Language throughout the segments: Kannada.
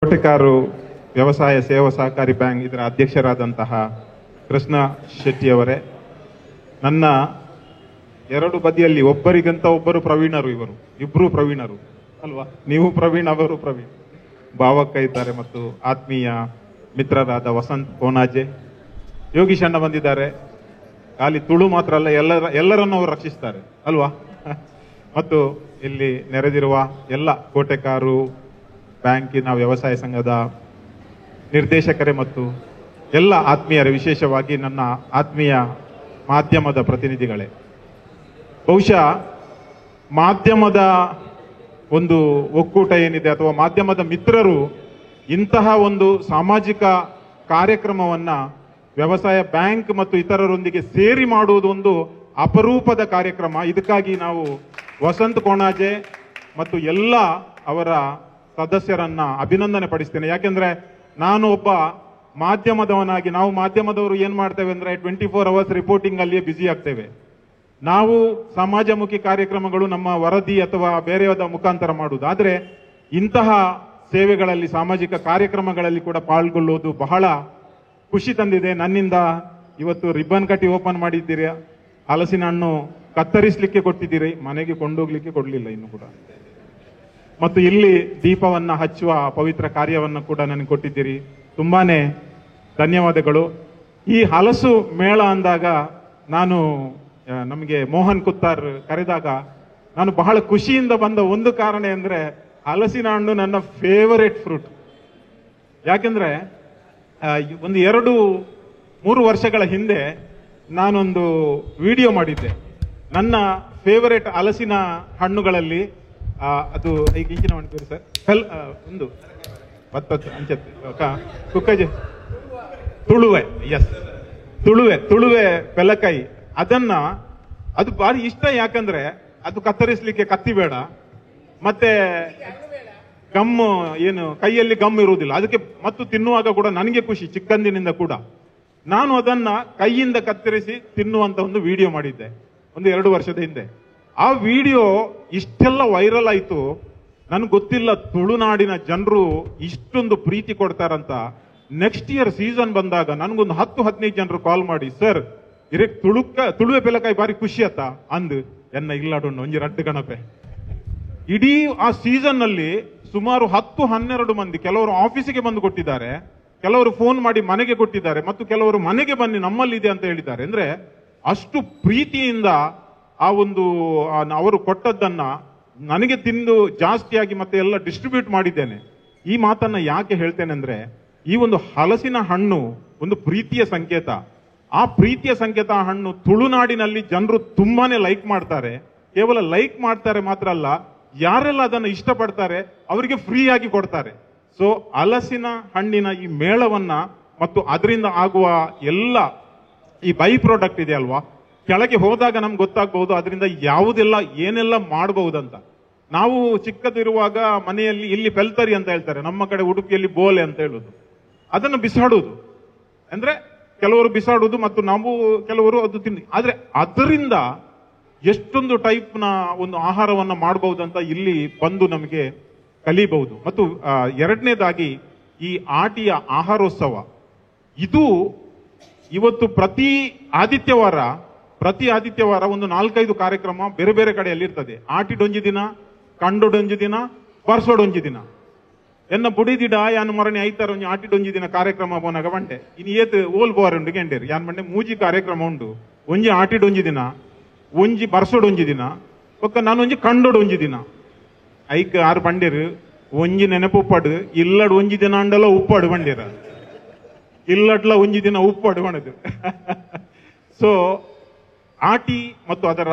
ಕೋಟೆಕಾರು ವ್ಯವಸಾಯ ಸೇವಾ ಸಹಕಾರಿ ಬ್ಯಾಂಕ್ ಇದರ ಅಧ್ಯಕ್ಷರಾದಂತಹ ಕೃಷ್ಣ ಶೆಟ್ಟಿಯವರೇ, ನನ್ನ ಎರಡು ಬದಿಯಲ್ಲಿ ಒಬ್ಬರಿಗಂತ ಒಬ್ಬರು ಪ್ರವೀಣರು, ಇಬ್ರು ಪ್ರವೀಣರು ಅಲ್ವಾ? ನೀವು ಪ್ರವೀಣ್, ಅವರು ಪ್ರವೀಣ್. ಭಾವಕ್ಕ ಇದ್ದಾರೆ ಮತ್ತು ಆತ್ಮೀಯ ಮಿತ್ರರಾದ ವಸಂತ್ ಕೋನಾಜೆ, ಯೋಗೀಶ್ ಅಣ್ಣ ಬಂದಿದ್ದಾರೆ. ಖಾಲಿ ತುಳು ಮಾತ್ರ ಅಲ್ಲ, ಎಲ್ಲರನ್ನು ಅವರು ರಕ್ಷಿಸ್ತಾರೆ ಅಲ್ವಾ? ಮತ್ತು ಇಲ್ಲಿ ನೆರೆದಿರುವ ಎಲ್ಲ ಕೋಟೆಕಾರು ಬ್ಯಾಂಕಿನ ವ್ಯವಸಾಯ ಸಂಘದ ನಿರ್ದೇಶಕರೇ ಮತ್ತು ಎಲ್ಲ ಆತ್ಮೀಯರೇ, ವಿಶೇಷವಾಗಿ ನನ್ನ ಆತ್ಮೀಯ ಮಾಧ್ಯಮದ ಪ್ರತಿನಿಧಿಗಳೇ. ಬಹುಶಃ ಮಾಧ್ಯಮದ ಒಂದು ಒಕ್ಕೂಟ ಏನಿದೆ ಅಥವಾ ಮಾಧ್ಯಮದ ಮಿತ್ರರು ಇಂತಹ ಒಂದು ಸಾಮಾಜಿಕ ಕಾರ್ಯಕ್ರಮವನ್ನ ವ್ಯವಸಾಯ ಬ್ಯಾಂಕ್ ಮತ್ತು ಇತರರೊಂದಿಗೆ ಸೇರಿ ಮಾಡುವುದು ಒಂದು ಅಪರೂಪದ ಕಾರ್ಯಕ್ರಮ. ಇದಕ್ಕಾಗಿ ನಾವು ವಸಂತ್ ಕೋಣಾಜೆ ಮತ್ತು ಎಲ್ಲ ಅವರ ಸದಸ್ಯರನ್ನ ಅಭಿನಂದನೆ ಪಡಿಸ್ತೇನೆ. ಯಾಕೆಂದ್ರೆ ನಾನು ಒಬ್ಬ ಮಾಧ್ಯಮದವನಾಗಿ, ನಾವು ಮಾಧ್ಯಮದವರು ಏನ್ ಮಾಡ್ತೇವೆ ಅಂದ್ರೆ 24 hours ರಿಪೋರ್ಟಿಂಗ್ ಅಲ್ಲಿಯೇ ಬ್ಯುಸಿ ಆಗ್ತೇವೆ. ನಾವು ಸಮಾಜಮುಖಿ ಕಾರ್ಯಕ್ರಮಗಳು ನಮ್ಮ ವರದಿ ಅಥವಾ ಬೇರೆಯದ ಮುಖಾಂತರ ಮಾಡುವುದು. ಆದ್ರೆ ಇಂತಹ ಸೇವೆಗಳಲ್ಲಿ, ಸಾಮಾಜಿಕ ಕಾರ್ಯಕ್ರಮಗಳಲ್ಲಿ ಕೂಡ ಪಾಲ್ಗೊಳ್ಳುವುದು ಬಹಳ ಖುಷಿ ತಂದಿದೆ. ನನ್ನಿಂದ ಇವತ್ತು ರಿಬ್ಬನ್ ಕಟ್ಟಿ ಓಪನ್ ಮಾಡಿದ್ದೀರಿ, ಹಲಸಿನ ಹಣ್ಣು ಕತ್ತರಿಸಲಿಕ್ಕೆ ಕೊಟ್ಟಿದ್ದೀರಿ, ಮನೆಗೆ ಕೊಂಡೋಗ್ಲಿಕ್ಕೆ ಕೊಡ್ಲಿಲ್ಲ ಇನ್ನು ಕೂಡ. ಮತ್ತು ಇಲ್ಲಿ ದೀಪವನ್ನ ಹಚ್ಚುವ ಪವಿತ್ರ ಕಾರ್ಯವನ್ನು ಕೂಡ ನನಗೆ ಕೊಟ್ಟಿದ್ದೀರಿ. ತುಂಬಾನೇ ಧನ್ಯವಾದಗಳು. ಈ ಹಲಸು ಮೇಳ ಅಂದಾಗ ನಾನು, ನಮಗೆ ಮೋಹನ್ ಕುತ್ತಾರ್ ಕರೆದಾಗ ನಾನು ಬಹಳ ಖುಷಿಯಿಂದ ಬಂದ ಒಂದು ಕಾರಣ ಅಂದ್ರೆ ಹಲಸಿನ ಹಣ್ಣು ನನ್ನ ಫೇವರೇಟ್ ಫ್ರೂಟ್. ಯಾಕೆಂದ್ರೆ ಒಂದು 2-3 ವರ್ಷಗಳ ಹಿಂದೆ ನಾನೊಂದು ವಿಡಿಯೋ ಮಾಡಿದ್ದೆ. ನನ್ನ ಫೇವರೇಟ್ ಹಲಸಿನ ಹಣ್ಣುಗಳಲ್ಲಿ ಅದು ಈಗ ಇಂಚಿನ ಮಾಡ್ತೀರಿ ಸರ್, ಒಂದು ಕುಕ್ಕಜೆ ತುಳುವೆ, ಎಸ್ ತುಳುವೆ ಬೆಲಕಾಯಿ, ಅದು ಭಾರಿ ಇಷ್ಟ. ಯಾಕಂದ್ರೆ ಅದು ಕತ್ತರಿಸಲಿಕ್ಕೆ ಕತ್ತಿ ಬೇಡ, ಮತ್ತೆ ಗಮ್ಮು ಏನು ಕೈಯಲ್ಲಿ ಗಮ್ ಇರುವುದಿಲ್ಲ ಅದಕ್ಕೆ. ಮತ್ತು ತಿನ್ನುವಾಗ ಕೂಡ ನನಗೆ ಖುಷಿ, ಚಿಕ್ಕಂದಿನಿಂದ ಕೂಡ ನಾನು ಅದನ್ನ ಕೈಯಿಂದ ಕತ್ತರಿಸಿ ತಿನ್ನುವಂತ ಒಂದು ವಿಡಿಯೋ ಮಾಡಿದ್ದೆ ಒಂದು 2 ವರ್ಷದ ಹಿಂದೆ. ಆ ವಿಡಿಯೋ ಇಷ್ಟೆಲ್ಲ ವೈರಲ್ ಆಯ್ತು. ನನ್ಗೆ ಗೊತ್ತಿಲ್ಲ ತುಳುನಾಡಿನ ಜನರು ಇಷ್ಟೊಂದು ಪ್ರೀತಿ ಕೊಡ್ತಾರಂತ. ನೆಕ್ಸ್ಟ್ ಇಯರ್ ಸೀಸನ್ ಬಂದಾಗ ನನಗೊಂದು 10-15 ಜನರು ಕಾಲ್ ಮಾಡಿ, ಸರ್ ಇರಕ್ ತುಳುವೆ ಬೆಲಕಾಯಿ ಬಾರಿ ಖುಷಿ ಅತ್ತ ಅಂದ್ ಎನ್ನ ಇಲ್ಲಾಡೋಣ ಒಂಜಿ ರಡ್ಡು ಗಣಪೆ. ಇಡೀ ಆ ಸೀಸನ್ ನಲ್ಲಿ ಸುಮಾರು 10-12 ಮಂದಿ, ಕೆಲವರು ಆಫೀಸಿಗೆ ಬಂದು ಕೊಟ್ಟಿದ್ದಾರೆ, ಕೆಲವರು ಫೋನ್ ಮಾಡಿ ಮನೆಗೆ ಕೊಟ್ಟಿದ್ದಾರೆ, ಮತ್ತು ಕೆಲವರು ಮನೆಗೆ ಬನ್ನಿ ನಮ್ಮಲ್ಲಿದೆ ಅಂತ ಹೇಳಿದ್ದಾರೆ. ಅಂದ್ರೆ ಅಷ್ಟು ಪ್ರೀತಿಯಿಂದ ಆ ಒಂದು ಅವರು ಕೊಟ್ಟದ್ದನ್ನ ನನಗೆ ತಿಂದು ಜಾಸ್ತಿಯಾಗಿ ಮತ್ತೆ ಎಲ್ಲ ಡಿಸ್ಟ್ರಿಬ್ಯೂಟ್ ಮಾಡಿದ್ದೇನೆ. ಈ ಮಾತನ್ನ ಯಾಕೆ ಹೇಳ್ತೇನೆ ಅಂದ್ರೆ, ಈ ಒಂದು ಹಲಸಿನ ಹಣ್ಣು ಒಂದು ಪ್ರೀತಿಯ ಸಂಕೇತ. ಆ ಪ್ರೀತಿಯ ಸಂಕೇತ ಹಣ್ಣು ತುಳುನಾಡಿನಲ್ಲಿ ಜನರು ತುಂಬಾನೇ ಲೈಕ್ ಮಾಡ್ತಾರೆ. ಕೇವಲ ಲೈಕ್ ಮಾಡ್ತಾರೆ ಮಾತ್ರ ಅಲ್ಲ, ಯಾರೆಲ್ಲ ಅದನ್ನು ಇಷ್ಟಪಡ್ತಾರೆ ಅವರಿಗೆ ಫ್ರೀ ಆಗಿ ಕೊಡ್ತಾರೆ. ಸೊ ಹಲಸಿನ ಹಣ್ಣಿನ ಈ ಮೇಳವನ್ನ ಮತ್ತು ಅದರಿಂದ ಆಗುವ ಎಲ್ಲ ಈ ಬೈ ಪ್ರಾಡಕ್ಟ್ ಇದೆ ಅಲ್ವಾ, ಕೆಳಗೆ ಹೋದಾಗ ನಮ್ಗೆ ಗೊತ್ತಾಗಬಹುದು ಅದರಿಂದ ಯಾವುದೆಲ್ಲ ಏನೆಲ್ಲ ಮಾಡಬಹುದಂತ. ನಾವು ಚಿಕ್ಕದಿರುವಾಗ ಮನೆಯಲ್ಲಿ ಇಲ್ಲಿ ಪೆಲ್ತರಿ ಅಂತ ಹೇಳ್ತಾರೆ, ನಮ್ಮ ಕಡೆ ಉಡುಪಿಯಲ್ಲಿ ಬೋಲೆ ಅಂತ ಹೇಳುದು, ಅದನ್ನು ಬಿಸಾಡುವುದು. ಅಂದ್ರೆ ಕೆಲವರು ಬಿಸಾಡುವುದು ಮತ್ತು ನಾವು ಕೆಲವರು ಅದು ಆದ್ರೆ ಅದರಿಂದ ಎಷ್ಟೊಂದು ಟೈಪ್ ನ ಒಂದು ಆಹಾರವನ್ನ ಮಾಡಬಹುದಂತ ಇಲ್ಲಿ ಬಂದು ನಮಗೆ ಕಲಿಬಹುದು. ಮತ್ತು ಎರಡನೇದಾಗಿ ಈ ಆಟಿಯ ಆಹಾರೋತ್ಸವ, ಇದು ಇವತ್ತು ಪ್ರತಿ ಆದಿತ್ಯವಾರ ಒಂದು 4-5 ಕಾರ್ಯಕ್ರಮ ಬೇರೆ ಬೇರೆ ಕಡೆಯಲ್ಲಿ ಇರ್ತದೆ. ಆಟಿಡೊಂಜಿ ದಿನ, ಕಂಡೊಡೊಂಜಿ ದಿನ, ಬರ್ಸೋಡೊಂಜಿ ದಿನ. ಎನ್ನ ಬುಡಿದಿಡ ಯಾನು ಮರಣಿ ಐತಾರ ಒಂಜಿ ಆಟಿಡೊಂಜಿ ದಿನ ಕಾರ್ಯಕ್ರಮ ಬೋನಾಗ ಬಂಡೆ ಇನ್ನು ಏತ್ ಓಲ್ ಬೋರ್ ಉಂಡು ಗೆಂಡೇರು ಯಾನ್ ಬಂಡೆ ಮೂಜಿ ಕಾರ್ಯಕ್ರಮ ಉಂಡು. ಒಂಜಿ ಆಟಿಡೊಂಜಿ ದಿನ, ಒಂಜಿ ಬರ್ಸೋಡೊಂಜಿ ದಿನ, ಒಕ್ಕ ನಾನು ಒಂಜಿ ಕಂಡೊಡೊಂಜಿ ದಿನ. ಐಕ್ ಆರು ಬಂಡೇರು ಒಂಜಿ ನೆನಪು ಉಪ್ಪಡು ಇಲ್ಲಡ್ ಒಂಜಿ ದಿನ ಅಂಡಲ ಉಪ್ಪಡು ಬಂಡೇರ, ಇಲ್ಲಡ್ಲ ಒಂಜಿ ದಿನ ಉಪ್ಪಡು ಬಣದು. ಸೊ ಆಟಿ ಮತ್ತು ಅದರ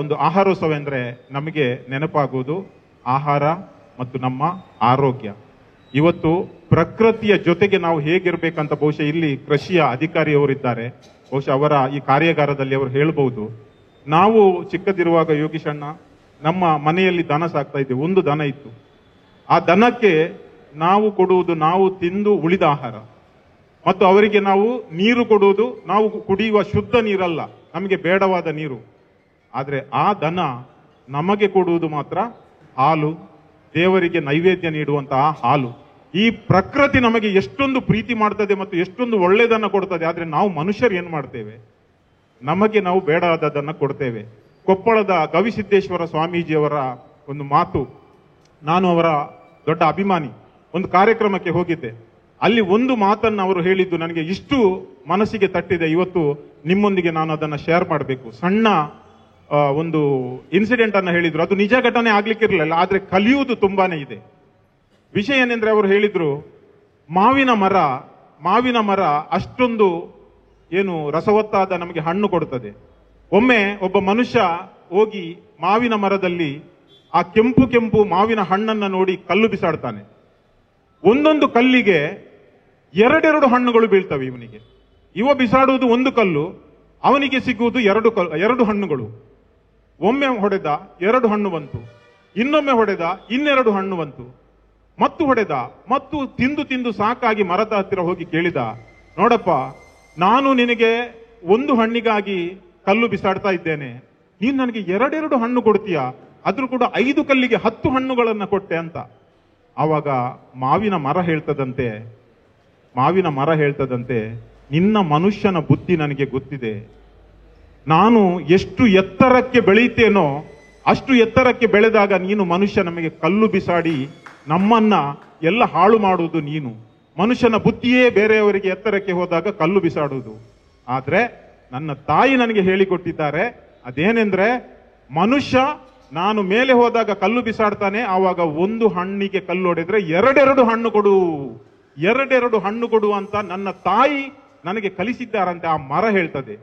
ಒಂದು ಆಹಾರೋತ್ಸವ ಅಂದ್ರೆ ನಮಗೆ ನೆನಪಾಗುವುದು ಆಹಾರ ಮತ್ತು ನಮ್ಮ ಆರೋಗ್ಯ. ಇವತ್ತು ಪ್ರಕೃತಿಯ ಜೊತೆಗೆ ನಾವು ಹೇಗಿರ್ಬೇಕಂತ ಬಹುಶಃ ಇಲ್ಲಿ ಕೃಷಿಯ ಅಧಿಕಾರಿಯವರಿದ್ದಾರೆ, ಬಹುಶಃ ಅವರ ಈ ಕಾರ್ಯಾಗಾರದಲ್ಲಿ ಅವರು ಹೇಳ್ಬಹುದು. ನಾವು ಚಿಕ್ಕದಿರುವಾಗ ಯೋಗೀಶ್ ಅಣ್ಣ ನಮ್ಮ ಮನೆಯಲ್ಲಿ ದನ ಸಾಕ್ತಾ ಇದ್ದೇವೆ. ಒಂದು ದನ ಇತ್ತು. ಆ ದನಕ್ಕೆ ನಾವು ಕೊಡುವುದು ನಾವು ತಿಂದು ಉಳಿದ ಆಹಾರ, ಮತ್ತು ಅವರಿಗೆ ನಾವು ನೀರು ಕೊಡುವುದು ನಾವು ಕುಡಿಯುವ ಶುದ್ಧ ನೀರಲ್ಲ, ನಮಗೆ ಬೇಡವಾದ ನೀರು. ಆದ್ರೆ ಆ ದನ ನಮಗೆ ಕೊಡುವುದು ಮಾತ್ರ ಹಾಲು, ದೇವರಿಗೆ ನೈವೇದ್ಯ ನೀಡುವಂತಹ ಹಾಲು. ಈ ಪ್ರಕೃತಿ ನಮಗೆ ಎಷ್ಟೊಂದು ಪ್ರೀತಿ ಮಾಡ್ತದೆ ಮತ್ತು ಎಷ್ಟೊಂದು ಒಳ್ಳೆಯದನ್ನ ಕೊಡ್ತದೆ. ಆದ್ರೆ ನಾವು ಮನುಷ್ಯರು ಏನ್ ಮಾಡ್ತೇವೆ, ನಮಗೆ ನಾವು ಬೇಡಾದದನ್ನ ಕೊಡ್ತೇವೆ. ಕೊಪ್ಪಳದ ಗವಿಸಿದ್ದೇಶ್ವರ ಸ್ವಾಮೀಜಿಯವರ ಒಂದು ಮಾತು, ನಾನು ಅವರ ದೊಡ್ಡ ಅಭಿಮಾನಿ. ಒಂದು ಕಾರ್ಯಕ್ರಮಕ್ಕೆ ಹೋಗಿದ್ದೆ, ಅಲ್ಲಿ ಒಂದು ಮಾತನ್ನು ಅವರು ಹೇಳಿದ್ದು ನನಗೆ ಇಷ್ಟು ಮನಸ್ಸಿಗೆ ತಟ್ಟಿದೆ. ಇವತ್ತು ನಿಮ್ಮೊಂದಿಗೆ ನಾನು ಅದನ್ನ ಶೇರ್ ಮಾಡಬೇಕು. ಸಣ್ಣ ಒಂದು ಇನ್ಸಿಡೆಂಟ್ ಅನ್ನ ಹೇಳಿದ್ರು. ಅದು ನಿಜ ಘಟನೆ ಆಗ್ಲಿಕ್ಕಿರಲಿಲ್ಲ, ಆದ್ರೆ ಕಲಿಯುವುದು ತುಂಬಾನೇ ಇದೆ. ವಿಷಯ ಏನೆಂದ್ರೆ ಅವರು ಹೇಳಿದ್ರು, ಮಾವಿನ ಮರ ಅಷ್ಟೊಂದು ಏನು ರಸವತ್ತಾದ ನಮಗೆ ಹಣ್ಣು ಕೊಡ್ತದೆ. ಒಮ್ಮೆ ಒಬ್ಬ ಮನುಷ್ಯ ಹೋಗಿ ಮಾವಿನ ಮರದಲ್ಲಿ ಆ ಕೆಂಪು ಮಾವಿನ ಹಣ್ಣನ್ನ ನೋಡಿ ಕಲ್ಲು ಬಿಸಾಡ್ತಾನೆ. ಒಂದೊಂದು ಕಲ್ಲಿಗೆ ಎರಡೆರಡು ಹಣ್ಣುಗಳು ಬೀಳ್ತವೆ ಇವನಿಗೆ. ಇವ ಬಿಸಾಡುವುದು ಒಂದು ಕಲ್ಲು, ಅವನಿಗೆ ಸಿಗುವುದು ಎರಡು ಹಣ್ಣುಗಳು. ಒಮ್ಮೆ ಹೊಡೆದ 2 ಹಣ್ಣು ಬಂತು, ಇನ್ನೊಮ್ಮೆ ಹೊಡೆದ 2 ಹಣ್ಣು ಬಂತು, ಮತ್ತು ಹೊಡೆದ, ಮತ್ತು ತಿಂದು ಸಾಕಾಗಿ ಮರದ ಹತ್ತಿರ ಹೋಗಿ ಕೇಳಿದ, ನೋಡಪ್ಪ, ನಾನು ನಿನಗೆ ಒಂದು ಹಣ್ಣಿಗಾಗಿ ಕಲ್ಲು ಬಿಸಾಡ್ತಾ ಇದ್ದೇನೆ, ನೀನು ನನಗೆ 2 ಹಣ್ಣು ಕೊಡ್ತೀಯಾ, ಆದ್ರೂ ಕೂಡ 5 ಕಲ್ಲಿಗೆ 10 ಹಣ್ಣುಗಳನ್ನ ಕೊಟ್ಟೆ ಅಂತ. ಆವಾಗ ಮಾವಿನ ಮರ ಹೇಳ್ತದಂತೆ, ನಿನ್ನ ಮನುಷ್ಯನ ಬುದ್ಧಿ ನನಗೆ ಗೊತ್ತಿದೆ. ನಾನು ಎಷ್ಟು ಎತ್ತರಕ್ಕೆ ಬೆಳೀತೇನೋ ಅಷ್ಟು ಎತ್ತರಕ್ಕೆ ಬೆಳೆದಾಗ ನೀನು ಮನುಷ್ಯ ನಮಗೆ ಕಲ್ಲು ಬಿಸಾಡಿ ನಮ್ಮನ್ನ ಎಲ್ಲ ಹಾಳು ಮಾಡುವುದು ನೀನು. ಮನುಷ್ಯನ ಬುದ್ಧಿಯೇ ಬೇರೆಯವರಿಗೆ ಎತ್ತರಕ್ಕೆ ಹೋದಾಗ ಕಲ್ಲು ಬಿಸಾಡುವುದು. ಆದ್ರೆ ನನ್ನ ತಾಯಿ ನನಗೆ ಹೇಳಿಕೊಟ್ಟಿದ್ದಾರೆ, ಅದೇನೆಂದ್ರೆ ಮನುಷ್ಯ ನಾನು ಮೇಲೆ ಹೋದಾಗ ಕಲ್ಲು ಬಿಸಾಡ್ತಾನೆ, ಆವಾಗ ಒಂದು ಹಣ್ಣಿಗೆ ಕಲ್ಲು ಹೊಡೆದ್ರೆ 2 ಹಣ್ಣು ಕೊಡು ಅಂತ ನನ್ನ ತಾಯಿ ನನಗೆ ಕಲಿಸಿದ್ದಾರಂತೆ. ಆ ಮರ ಹೇಳ್ತದೆ.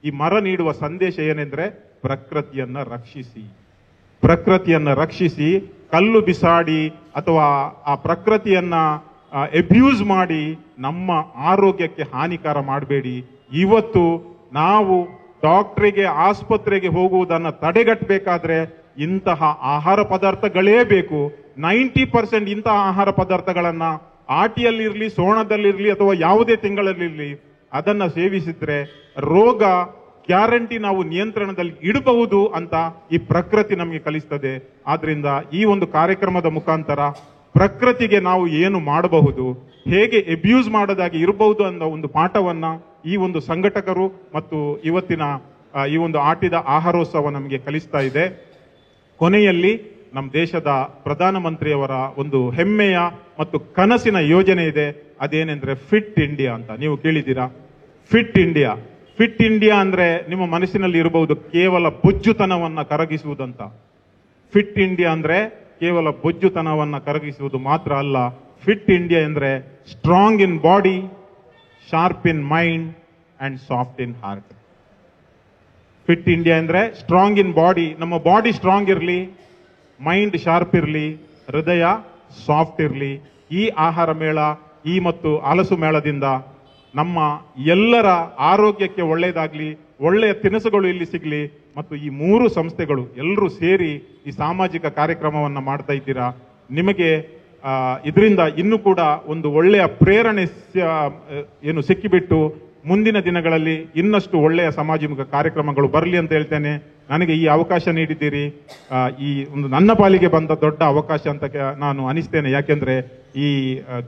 ಈ ಮರ ನೀಡುವ ಸಂದೇಶ ಏನೆಂದ್ರೆ ಪ್ರಕೃತಿಯನ್ನ ರಕ್ಷಿಸಿ ಕಲ್ಲು ಬಿಸಾಡಿ ಅಥವಾ ಆ ಪ್ರಕೃತಿಯನ್ನ ಅಬ್ಯೂಸ್ ಮಾಡಿ ನಮ್ಮ ಆರೋಗ್ಯಕ್ಕೆ ಹಾನಿಕಾರ ಮಾಡಬೇಡಿ. ಇವತ್ತು ನಾವು ಡಾಕ್ಟರಿಗೆ ಆಸ್ಪತ್ರೆಗೆ ಹೋಗುವುದನ್ನು ತಡೆಗಟ್ಟಬೇಕಾದ್ರೆ ಇಂತಹ ಆಹಾರ ಪದಾರ್ಥಗಳೇ ಬೇಕು. 90% ಇಂತಹ ಆಹಾರ ಪದಾರ್ಥಗಳನ್ನ ಆಟಿಯಲ್ಲಿರ್ಲಿ, ಸೋಣದಲ್ಲಿರ್ಲಿ ಅಥವಾ ಯಾವುದೇ ತಿಂಗಳಲ್ಲಿರ್ಲಿ ಅದನ್ನ ಸೇವಿಸಿದ್ರೆ ರೋಗ ಗ್ಯಾರಂಟಿ ನಾವು ನಿಯಂತ್ರಣದಲ್ಲಿ ಇಡಬಹುದು ಅಂತ ಈ ಪ್ರಕೃತಿ ನಮಗೆ ಕಲಿಸ್ತದೆ. ಆದ್ರಿಂದ ಈ ಒಂದು ಕಾರ್ಯಕ್ರಮದ ಮುಖಾಂತರ ಪ್ರಕೃತಿಗೆ ನಾವು ಏನು ಮಾಡಬಹುದು, ಹೇಗೆ ಅಬ್ಯೂಸ್ ಮಾಡದಾಗಿ ಇರಬಹುದು ಅನ್ನೋ ಒಂದು ಪಾಠವನ್ನ ಈ ಒಂದು ಸಂಘಟಕರು ಮತ್ತು ಇವತ್ತಿನ ಈ ಒಂದು ಆಟಿದ ಆಹಾರೋತ್ಸವ ನಮಗೆ ಕಲಿಸ್ತಾ ಇದೆ. ಕೊನೆಯಲ್ಲಿ ನಮ್ಮ ದೇಶದ ಪ್ರಧಾನಮಂತ್ರಿಯವರ ಒಂದು ಹೆಮ್ಮೆಯ ಮತ್ತು ಕನಸಿನ ಯೋಜನೆ ಇದೆ. ಅದೇನೆಂದ್ರೆ ಫಿಟ್ ಇಂಡಿಯಾ ಅಂತ. ನೀವು ಕೇಳಿದ್ದೀರಾ? ಫಿಟ್ ಇಂಡಿಯಾ ಅಂದ್ರೆ ನಿಮ್ಮ ಮನಸ್ಸಿನಲ್ಲಿ ಇರಬಹುದು ಕೇವಲ ಬೊಜ್ಜುತನವನ್ನ ಕರಗಿಸುವುದಂತ. ಫಿಟ್ ಇಂಡಿಯಾ ಅಂದ್ರೆ ಕೇವಲ ಬೊಜ್ಜುತನವನ್ನ ಕರಗಿಸುವುದು ಮಾತ್ರ ಅಲ್ಲ. ಫಿಟ್ ಇಂಡಿಯಾ ಅಂದ್ರೆ strong in body, sharp in mind and soft in heart. Fit India ಅಂದ್ರೆ ಸ್ಟ್ರಾಂಗ್ ಇನ್ ಬಾಡಿ, ನಮ್ಮ ಬಾಡಿ ಸ್ಟ್ರಾಂಗ್ ಇರಲಿ, ಮೈಂಡ್ ಶಾರ್ಪ್ ಇರಲಿ, ಹೃದಯ ಸಾಫ್ಟ್ ಇರಲಿ. ಈ ಆಹಾರ ಮೇಳ ಈ ಮತ್ತು ಹಲಸು ಮೇಳದಿಂದ ನಮ್ಮ ಎಲ್ಲರ ಆರೋಗ್ಯಕ್ಕೆ ಒಳ್ಳೆಯದಾಗ್ಲಿ, ಒಳ್ಳೆಯ ತಿನಿಸುಗಳು ಇಲ್ಲಿ ಸಿಗ್ಲಿ ಮತ್ತು ಈ 3 ಸಂಸ್ಥೆಗಳು ಎಲ್ಲರೂ ಸೇರಿ ಈ ಸಾಮಾಜಿಕ ಕಾರ್ಯಕ್ರಮವನ್ನ ಮಾಡ್ತಾ ಇದ್ದೀರಾ. ನಿಮಗೆ ಇದರಿಂದ ಇನ್ನೂ ಕೂಡ ಒಂದು ಒಳ್ಳೆಯ ಪ್ರೇರಣೆ ಏನು ಸಿಕ್ಕಿಬಿಟ್ಟು ಮುಂದಿನ ದಿನಗಳಲ್ಲಿ ಇನ್ನಷ್ಟು ಒಳ್ಳೆಯ ಸಮಾಜಮುಖ ಕಾರ್ಯಕ್ರಮಗಳು ಬರಲಿ ಅಂತ ಹೇಳ್ತೇನೆ. ನನಗೆ ಈ ಅವಕಾಶ ನೀಡಿದ್ದೀರಿ, ಈ ಒಂದು ನನ್ನ ಪಾಲಿಗೆ ಬಂದ ದೊಡ್ಡ ಅವಕಾಶ ಅಂತ ನಾನು ಅನಿಸ್ತೇನೆ. ಯಾಕೆಂದ್ರೆ ಈ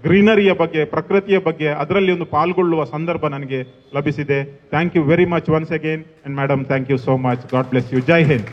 ಗ್ರೀನರಿಯ ಬಗ್ಗೆ, ಪ್ರಕೃತಿಯ ಬಗ್ಗೆ ಅದರಲ್ಲಿ ಒಂದು ಪಾಲ್ಗೊಳ್ಳುವ ಸಂದರ್ಭ ನನಗೆ ಲಭಿಸಿದೆ. Thank you very much once again. And madam, thank you so much. God bless you. Jai Hind.